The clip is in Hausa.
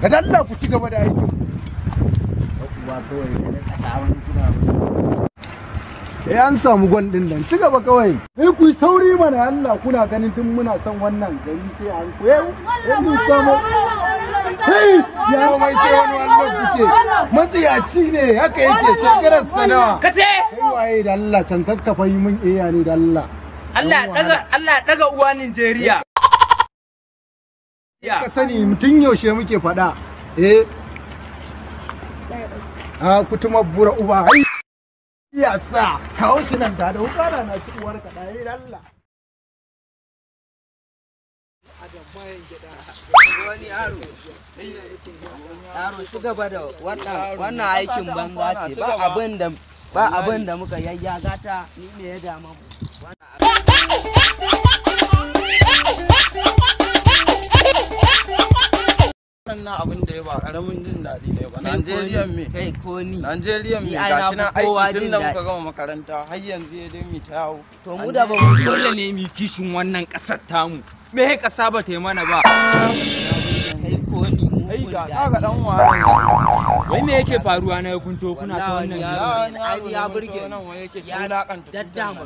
Ka dalla ku ci gaba da aiki. Ba kawai ne ka samu kina. An samu gwal din nan ci gaba kawai. Ku yi sauri mana Allah kuna ganin tun muna son wannan gari sai an ku. Ku samu. Ya mai sai wani wannan kuke. Matsiyaci ne haka yake shekarar sanawa. Kace? Kai waye da Allah can kakkafa yi min iya ne da Allah. Allah daga uwa Nigeria. Ka sani mutun yaushe muke faɗa kutuma bura uba ai ya sa kawo shi nan da hukara na ci uwar ka da yi Allah wani yaro ci gaba da wannan aikin banza ce ba abin da muka yayyaga ta ni ne ya dama mu wannan abin da ya ba karamin jin daɗi ne ba. Najeriya me? Kai ko ni. Najeriya me? Gashi na aiki tun da muka gama makaranta har yanzu ya dai mu ta yawo. To mu da ba mu dole ne mu kishin wannan ƙasar tamu. Me he ƙasa ba ta yi mana ba? Kai ko ni mu. Kai ga kaga dan waran. Wai me yake faruwa na kunto kuna ta wannan ya burge nan wai yake wulakanta. Daddama